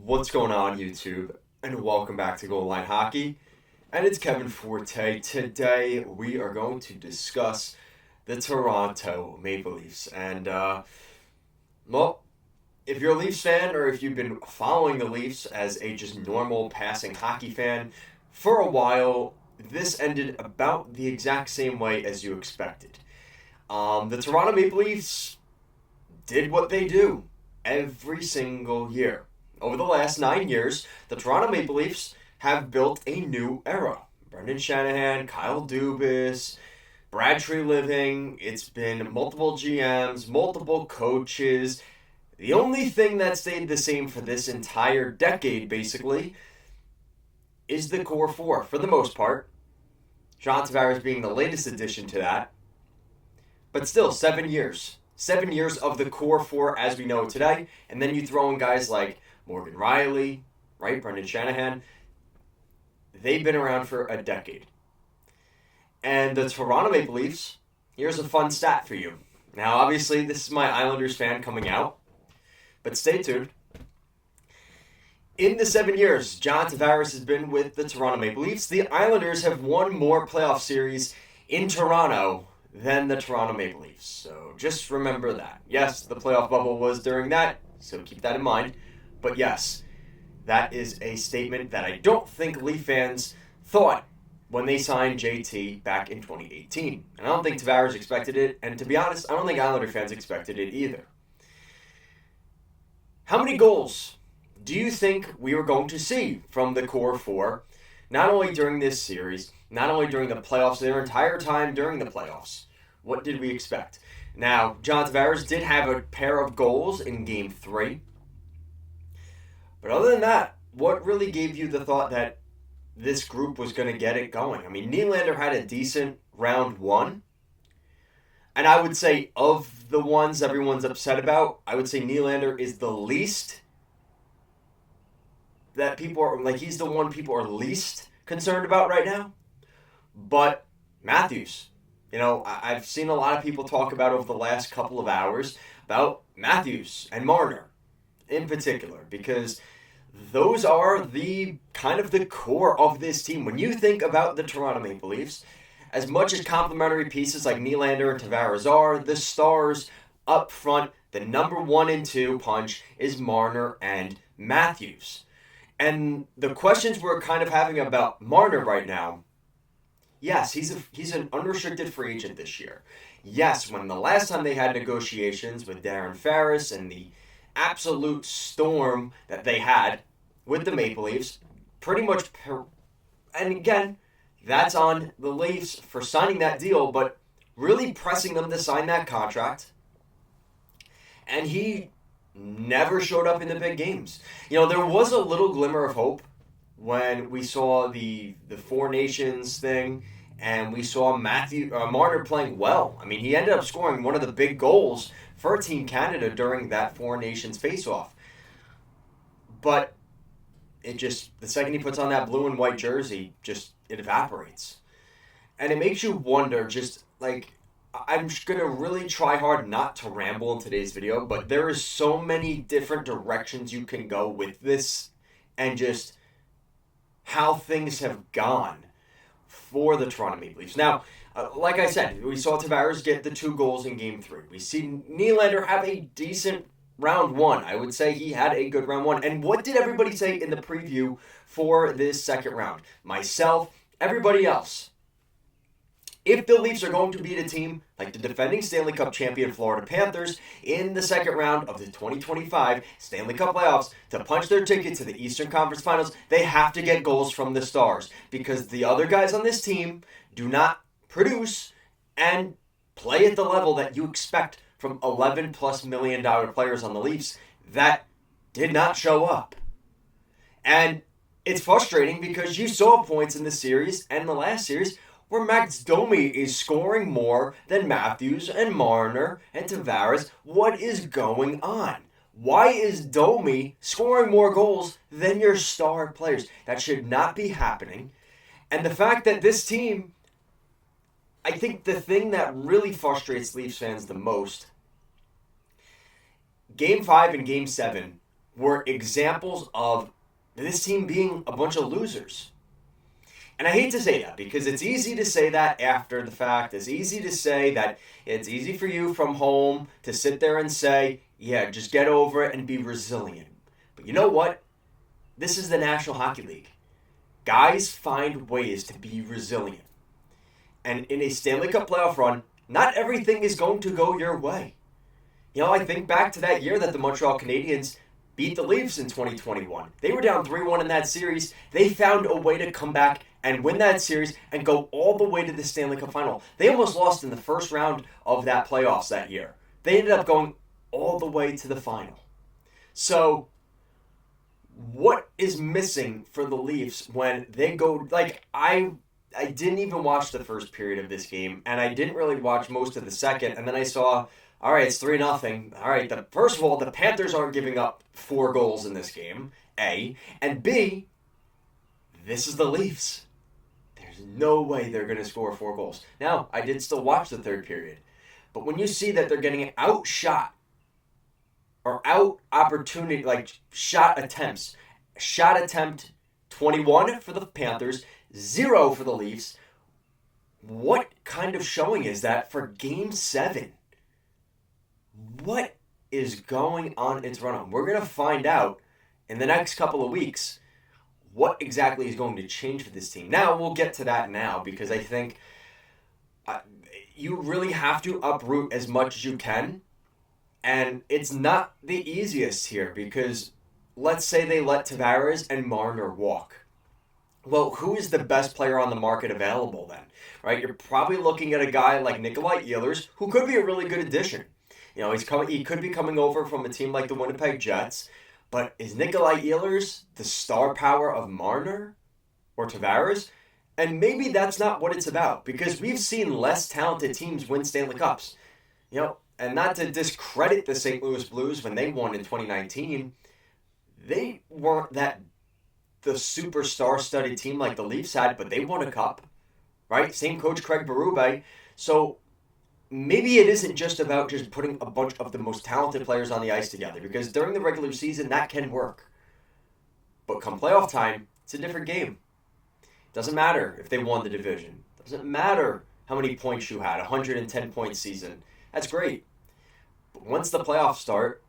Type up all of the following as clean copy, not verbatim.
What's going on, YouTube? And welcome back to Goal Line Hockey. And it's Kevin Forte. Today we are going to discuss the Toronto Maple Leafs. And, well, if you're a Leafs fan or if you've been following the Leafs as a just normal passing hockey fan for a while, this ended about the exact same way as you expected. The Toronto Maple Leafs did what they do every single year. Over the last 9 years, the Toronto Maple Leafs have built a new era. Brendan Shanahan, Kyle Dubas, Brad Treliving, it's been multiple GMs, multiple coaches. The only thing that stayed the same for this entire decade, basically, is the core four, for the most part. John Tavares being the latest addition to that. But still, 7 years. 7 years of the core four as we know it today. And then you throw in guys like Morgan Rielly, right? Brendan Shanahan. They've been around for a decade. And the Toronto Maple Leafs, here's a fun stat for you. Now, obviously, this is my Islanders fan coming out, but stay tuned. In the 7 years John Tavares has been with the Toronto Maple Leafs, the Islanders have won more playoff series in Toronto than the Toronto Maple Leafs. So just remember that. Yes, the playoff bubble was during that, so keep that in mind. But yes, that is a statement that I don't think Leaf fans thought when they signed JT back in 2018. And I don't think Tavares expected it, and to be honest, I don't think Islander fans expected it either. How many goals do you think we were going to see from the core four, not only during this series, not only during the playoffs, their entire time during the playoffs? What did we expect? Now, John Tavares did have a pair of goals in Game 3. But other than that, what really gave you the thought that this group was going to get it going? I mean, Nylander had a decent round one. And I would say of the ones everyone's upset about, I would say Nylander is the least that people are, like, he's the one people are least concerned about right now. But Matthews, you know, I've seen a lot of people talk about over the last couple of hours about Matthews and Marner in particular, because those are the kind of the core of this team. When you think about the Toronto Maple Leafs, as much as complementary pieces like Nylander and Tavares are, the stars up front, the number 1 and 2 punch is Marner and Matthews. And the questions we're kind of having about Marner right now, yes, he's an unrestricted free agent this year. Yes, when the last time they had negotiations with Darren Ferris and the absolute storm that they had with the Maple Leafs, pretty much, and again, that's on the Leafs for signing that deal, but really pressing them to sign that contract. And he never showed up in the big games. You know, there was a little glimmer of hope when we saw the Four Nations thing, and we saw Marner playing well. I mean, he ended up scoring one of the big goals for Team Canada during that Four Nations face-off. But it just, the second he puts on that blue and white jersey, just, it evaporates. And it makes you wonder, just, like, I'm just going to really try hard not to ramble in today's video, but there is so many different directions you can go with this, and just how things have gone for the Toronto Maple Leafs. Now, like I said, we saw Tavares get the 2 goals in Game 3. We see Nylander have a decent round 1. I would say he had a good round 1. And what did everybody say in the preview for this second round? Myself, everybody else. If the Leafs are going to beat a team like the defending Stanley Cup champion Florida Panthers in the second round of the 2025 Stanley Cup playoffs to punch their ticket to the Eastern Conference Finals, they have to get goals from the Stars, because the other guys on this team do not produce and play at the level that you expect from $11+ million players on the Leafs that did not show up. And it's frustrating because you saw points in this series and in the last series where Max Domi is scoring more than Matthews and Marner and Tavares. What is going on? Why is Domi scoring more goals than your star players? That should not be happening. And the fact that this team, I think the thing that really frustrates Leafs fans the most, Game 5 and Game 7 were examples of this team being a bunch of losers. And I hate to say that because it's easy to say that after the fact. It's easy to say that it's easy for you from home to sit there and say, yeah, just get over it and be resilient. But you know what? This is the National Hockey League. Guys find ways to be resilient. And in a Stanley Cup playoff run, not everything is going to go your way. You know, I think back to that year that the Montreal Canadiens beat the Leafs in 2021. They were down 3-1 in that series. They found a way to come back and win that series and go all the way to the Stanley Cup final. They almost lost in the first round of that playoffs that year. They ended up going all the way to the final. So, what is missing for the Leafs when they go, like, I didn't even watch the first period of this game, and I didn't really watch most of the second, and then I saw, all right, it's 3-0. All right, first of all, the Panthers aren't giving up 4 goals in this game, A. And B, this is the Leafs. There's no way they're going to score 4 goals. Now, I did still watch the third period. But when you see that they're getting outshot or out opportunity, like shot attempts, shot attempt 21 for the Panthers, 0 for the Leafs, what kind of showing is that for Game 7? What is going on in Toronto? We're going to find out in the next couple of weeks what exactly is going to change for this team. Now, we'll get to that now because I think you really have to uproot as much as you can. And it's not the easiest here because let's say they let Tavares and Marner walk. Well, who is the best player on the market available then? Right? You're probably looking at a guy like Nikolai Ehlers, who could be a really good addition. You know, he could be coming over from a team like the Winnipeg Jets, but is Nikolai Ehlers the star power of Marner or Tavares? And maybe that's not what it's about because we've seen less talented teams win Stanley Cups. You know, and not to discredit the St. Louis Blues when they won in 2019, they weren't the superstar-studded team like the Leafs had, but they won a cup, right? Same coach, Craig Berube. So maybe it isn't just about just putting a bunch of the most talented players on the ice together because during the regular season, that can work. But come playoff time, it's a different game. Doesn't matter if they won the division. Doesn't matter how many points you had, 110-point season. That's great. But once the playoffs start,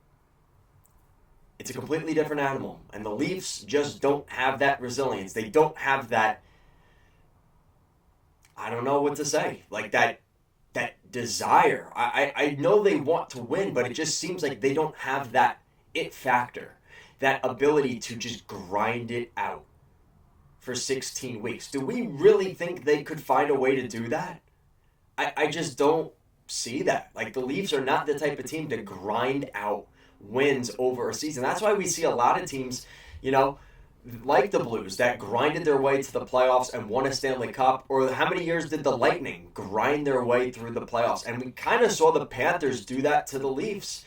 it's a completely different animal. And the Leafs just don't have that resilience. They don't have that, I don't know what to say, like that desire. I know they want to win, but it just seems like they don't have that it factor, that ability to just grind it out for 16 weeks. Do we really think they could find a way to do that? I just don't see that. Like, the Leafs are not the type of team to grind out wins over a season. That's why we see a lot of teams, you know, like the Blues that grinded their way to the playoffs and won a Stanley Cup. Or how many years did the Lightning grind their way through the playoffs? And we kind of saw the Panthers do that to the Leafs.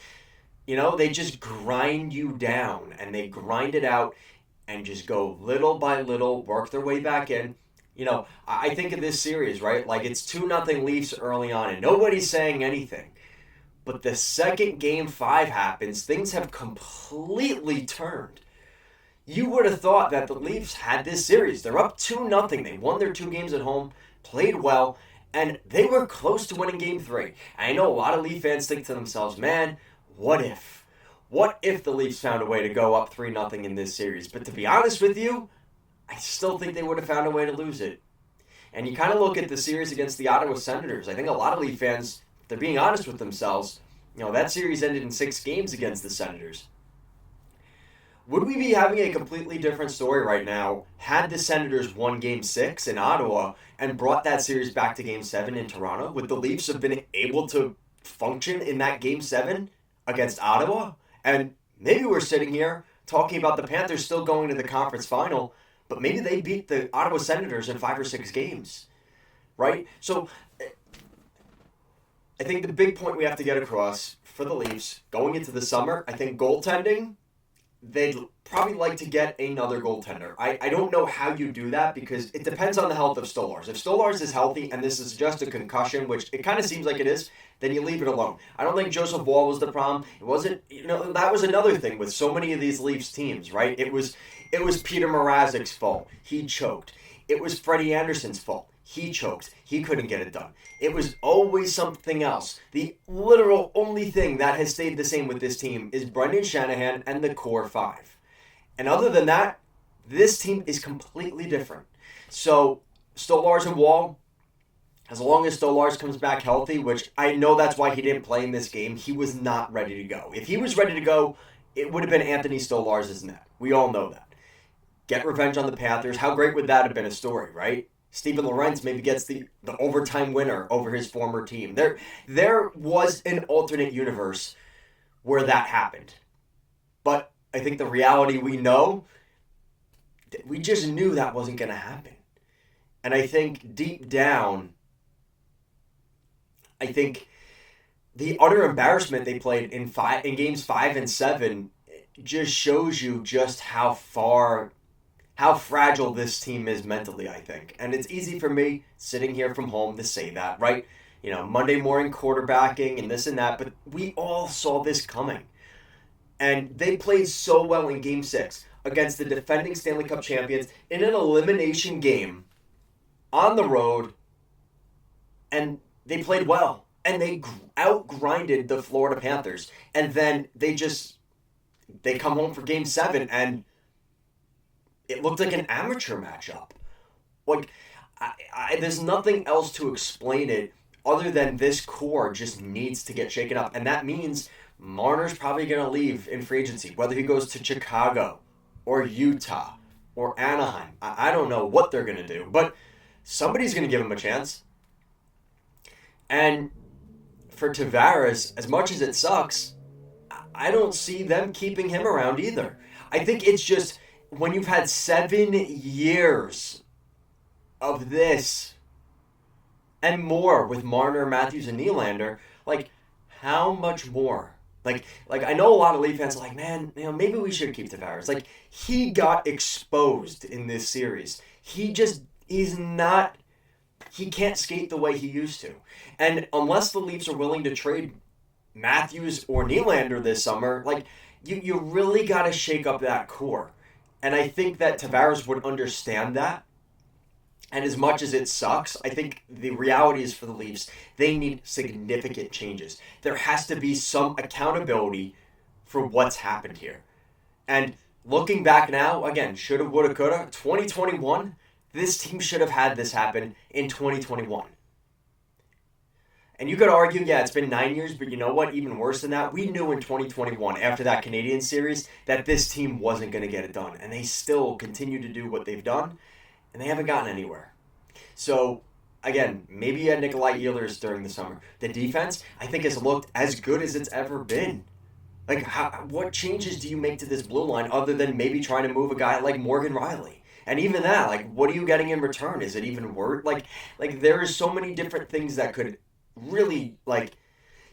You know, they just grind you down and they grind it out and just go little by little, work their way back in. You know, I think of this series, right? Like, it's 2-0 Leafs early on, and nobody's saying anything. But the second Game 5 happens, things have completely turned. You would have thought that the Leafs had this series. They're up 2-0. They won their 2 games at home, played well, and they were close to winning Game 3. And I know a lot of Leaf fans think to themselves, man, what if? What if the Leafs found a way to go up 3-0 in this series? But to be honest with you, I still think they would have found a way to lose it. And you kind of look at the series against the Ottawa Senators. I think a lot of Leaf fans, if they're being honest with themselves, you know, that series ended in 6 games against the Senators. Would we be having a completely different story right now had the Senators won Game 6 in Ottawa and brought that series back to Game 7 in Toronto? Would the Leafs have been able to function in that Game 7 against Ottawa? And maybe we're sitting here talking about the Panthers still going to the conference final, but maybe they beat the Ottawa Senators in 5 or 6 games, right? So I think the big point we have to get across for the Leafs going into the summer, I think goaltending they'd probably like to get another goaltender. I don't know how you do that because it depends on the health of Stolarz. If Stolarz is healthy and this is just a concussion, which it kind of seems like it is, then you leave it alone. I don't think Joseph Woll was the problem. It wasn't, that was another thing with so many of these Leafs teams, right? It was Peter Mrazek's fault. He choked. It was Freddie Anderson's fault. He choked. He couldn't get it done. It was always something else. The literal only thing that has stayed the same with this team is Brendan Shanahan and the core five. And other than that, this team is completely different. So, Stolarz and Woll, as long as Stolarz comes back healthy, which I know that's why he didn't play in this game, he was not ready to go. If he was ready to go, it would have been Anthony Stolarz' net. We all know that. Get revenge on the Panthers. How great would that have been a story, right? Steven Lorentz maybe gets the overtime winner over his former team. There was an alternate universe where that happened. But I think the reality we know, we just knew that wasn't going to happen. And I think deep down, I think the utter embarrassment they played in games 5 and 7 just shows you just how fragile this team is mentally, I think. And it's easy for me sitting here from home to say that, right? Monday morning quarterbacking and this and that, but we all saw this coming. And they played so well in Game 6 against the defending Stanley Cup champions in an elimination game on the road, and they played well. And they outgrinded the Florida Panthers. And then they come home for Game 7, and it looked like an amateur matchup. Like, there's nothing else to explain it other than this core just needs to get shaken up. And that means Marner's probably going to leave in free agency, whether he goes to Chicago or Utah or Anaheim. I don't know what they're going to do, but somebody's going to give him a chance. And for Tavares, as much as it sucks, I don't see them keeping him around either. I think it's just when you've had 7 years of this and more with Marner, Matthews, and Nylander, like, how much more? Like I know a lot of Leaf fans are like, man, maybe we should keep Tavares. Like, he got exposed in this series. He can't skate the way he used to. And unless the Leafs are willing to trade Matthews or Nylander this summer, like, you really got to shake up that core. And I think that Tavares would understand that. And as much as it sucks, I think the reality is for the Leafs, they need significant changes. There has to be some accountability for what's happened here. And looking back now, again, shoulda, woulda, coulda, 2021, this team should have had this happen in 2021. And you could argue, yeah, it's been 9 years, but you know what? Even worse than that, we knew in 2021, after that Canadian series, that this team wasn't going to get it done. And they still continue to do what they've done, and they haven't gotten anywhere. So, again, maybe you had Nikolai Ehlers during the summer. The defense, I think, has looked as good as it's ever been. Like, what changes do you make to this blue line other than maybe trying to move a guy like Morgan Rielly? And even that, like, what are you getting in return? Is it even worth? Like there is so many different things that could really, like,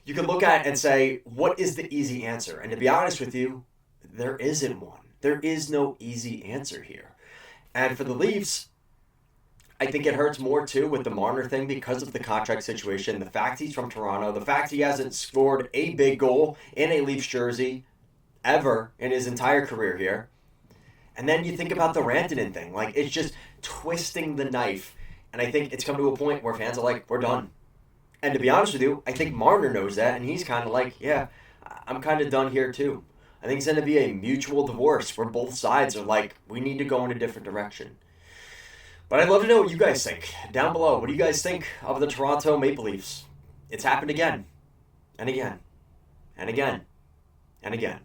you could look at and say, what is the easy answer? And to be honest with you, there isn't one. There is no easy answer here. And for the Leafs, I think it hurts more, too, with the Marner thing because of the contract situation, the fact he's from Toronto, the fact he hasn't scored a big goal in a Leafs jersey ever in his entire career here. And then you think about the Rantanen thing. Like, it's just twisting the knife. And I think it's come to a point where fans are like, we're done. And to be honest with you, I think Marner knows that, and he's kind of like, yeah, I'm kind of done here, too. I think it's going to be a mutual divorce where both sides are like, we need to go in a different direction. But I'd love to know what you guys think. Down below, what do you guys think of the Toronto Maple Leafs? It's happened again, and again, and again, and again.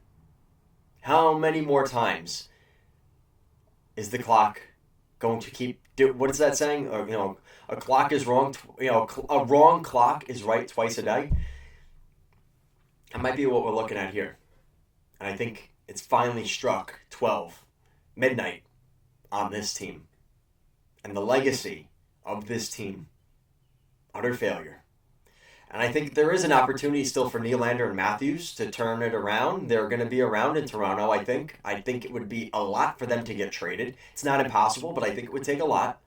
How many more times is the clock going to keep... what is that saying? A clock is wrong... a wrong clock is right twice a day. That might be what we're looking at here. And I think it's finally struck 12, midnight, on this team. And the legacy of this team, utter failure. And I think there is an opportunity still for Nylander and Matthews to turn it around. They're going to be around in Toronto, I think. I think it would be a lot for them to get traded. It's not impossible, but I think it would take a lot.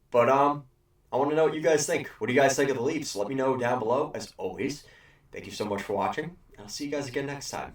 But I want to know what you guys think. What do you guys think of the Leafs? Let me know down below, as always. Thank you so much for watching, and I'll see you guys again next time.